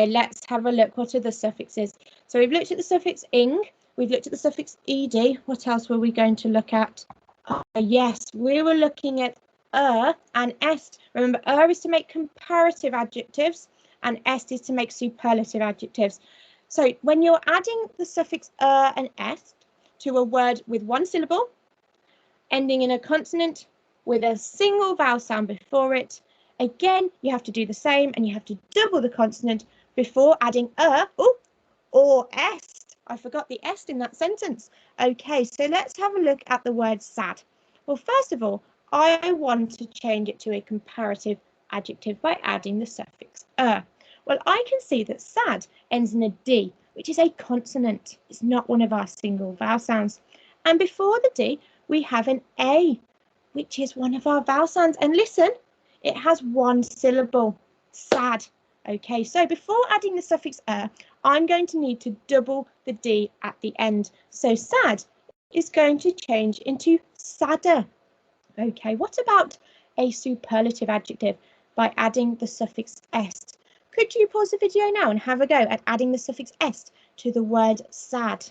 let's have a look. What are the suffixes? So we've looked at the suffix ing, we've looked at the suffix ed. What else were we going to look at? Yes, we were looking at and est. Remember, is to make comparative adjectives and est is to make superlative adjectives. So when you're adding the suffix and est to a word with one syllable, ending in a consonant with a single vowel sound before it, again, you have to do the same and you have to double the consonant before adding or est. I forgot the est in that sentence. Okay, so let's have a look at the word sad. Well, first of all, I want to change it to a comparative adjective by adding the suffix Well, I can see that sad ends in a D, which is a consonant. It's not one of our single vowel sounds. And before the D, we have an A, which is one of our vowel sounds. And listen, it has one syllable, sad. Okay, so before adding the suffix I'm going to need to double the D at the end. So sad is going to change into sadder. Okay, what about a superlative adjective by adding the suffix est? Could you pause the video now and have a go at adding the suffix est to the word sad?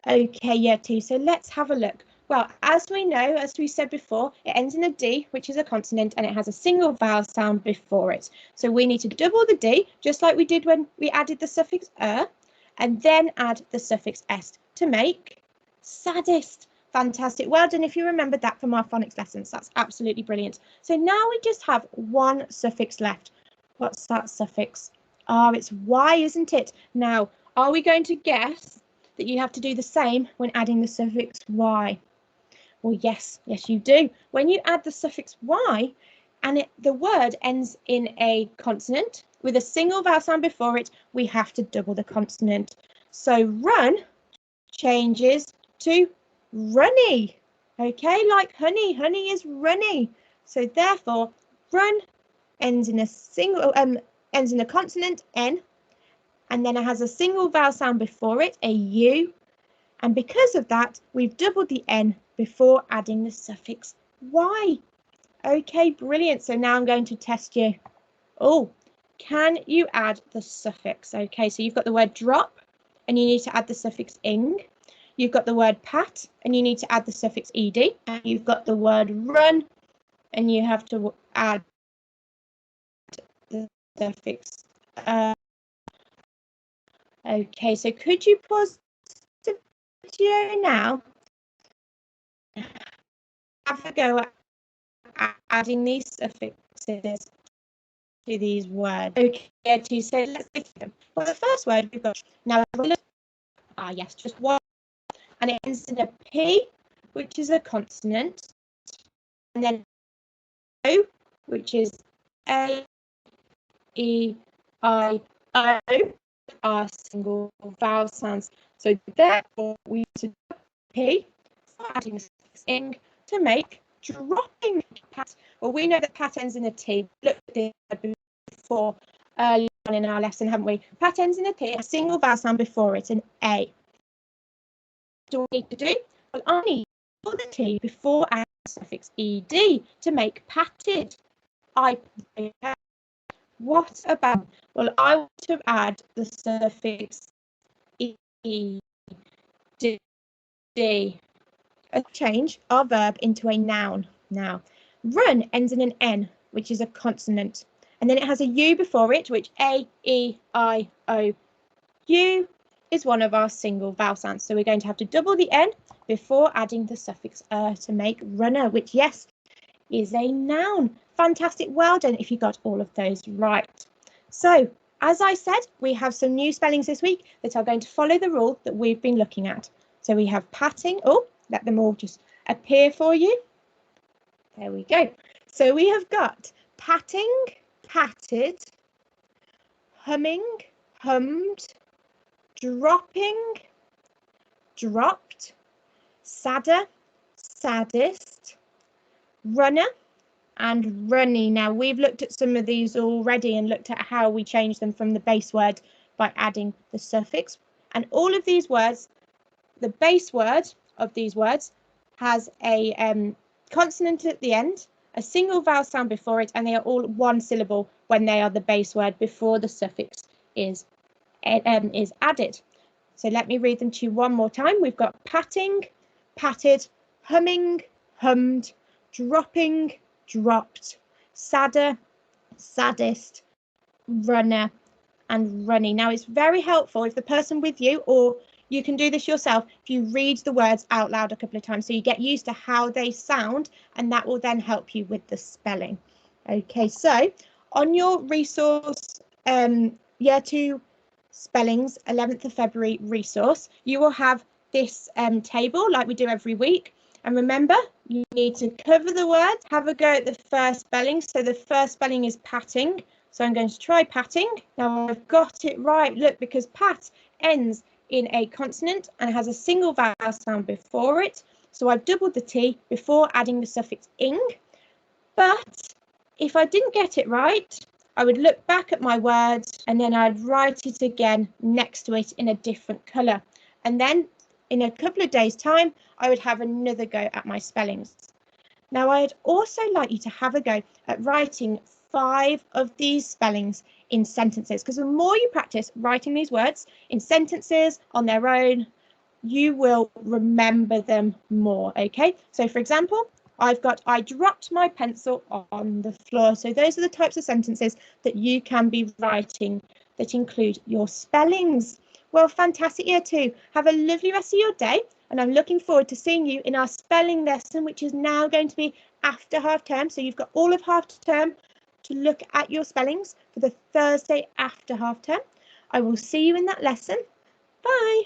Okay, yeah, too. So let's have a look. Well, as we know, as we said before, it ends in a D, which is a consonant, and it has a single vowel sound before it. So we need to double the D, just like we did when we added the suffix and then add the suffix est to make saddest. Fantastic. Well done if you remembered that from our phonics lessons. That's absolutely brilliant. So now we just have one suffix left. What's that suffix? It's Y, isn't it? Now, are we going to guess that you have to do the same when adding the suffix Y? Well, yes, you do. When you add the suffix Y and the word ends in a consonant with a single vowel sound before it, we have to double the consonant. So run changes to runny. Okay, like honey. Honey is runny. So therefore, run ends in a single ends in a consonant N, and then it has a single vowel sound before it, a U, and because of that, we've doubled the N before adding the suffix Y. Okay, brilliant. So now I'm going to test you. Oh, can you add the suffix? Okay, so you've got the word drop, and you need to add the suffix ing. You've got the word pat, and you need to add the suffix ed. And you've got the word run, and you have to add the suffix. Okay, so could you pause the video now? Have a go at adding these suffixes to these words. Okay, so let's look at them. Well, the first word we've got now. Yes, just one, and it ends in a P, which is a consonant, and then O, which is A, E, I, O, are single vowel sounds. So therefore, we use a P for adding the suffix ing to make dropping. Pat. Well, we know that pat ends in a T. Look at this before early on in our lesson, haven't we? Pat ends in a T, a single vowel sound before it, an A. What do we need to do? Well, I need to put the T before adding the suffix ed to make patted. What about? Well, I want to add the suffix ed. Change our verb into a noun. Now, run ends in an N, which is a consonant, and then it has a U before it, which A, E, I, O. U is one of our single vowel sounds, so we're going to have to double the N before adding the suffix to make runner, which, yes, is a noun. Fantastic. Well done if you got all of those right. So, as I said, we have some new spellings this week that are going to follow the rule that we've been looking at. So we have patting. Oh, let them all just appear for you. There we go. So we have got patting, patted, humming, hummed, dropping, dropped, sadder, saddest, runner, and runny. Now, we've looked at some of these already and looked at how we change them from the base word by adding the suffix. And all of these words, the base word of these words has a consonant at the end, a single vowel sound before it, and they are all one syllable when they are the base word before the suffix is added. So let me read them to you one more time. We've got patting, patted, humming, hummed, dropping, dropped, sadder, saddest, runner, and runny. Now it's very helpful if the person with you, or you can do this yourself, if you read the words out loud a couple of times so you get used to how they sound, and that will then help you with the spelling. Okay, so on your resource year 2 spellings 11th of February resource, you will have this table like we do every week. And remember, you need to cover the words, have a go at the first spelling. So the first spelling is patting. So I'm going to try patting. Now I've got it right, look, because pat ends in a consonant and has a single vowel sound before it. So I've doubled the T before adding the suffix ing. But if I didn't get it right, I would look back at my words and then I'd write it again next to it in a different colour. And then in a couple of days' time, I would have another go at my spellings. Now, I'd also like you to have a go at writing 5 of these spellings in sentences, because the more you practice writing these words in sentences on their own, you will remember them more, okay? So, for example, I've got, I dropped my pencil on the floor. So those are the types of sentences that you can be writing that include your spellings. Well, fantastic, year 2. Have a lovely rest of your day. And I'm looking forward to seeing you in our spelling lesson, which is now going to be after half term. So you've got all of half term to look at your spellings for the Thursday after half term. I will see you in that lesson. Bye.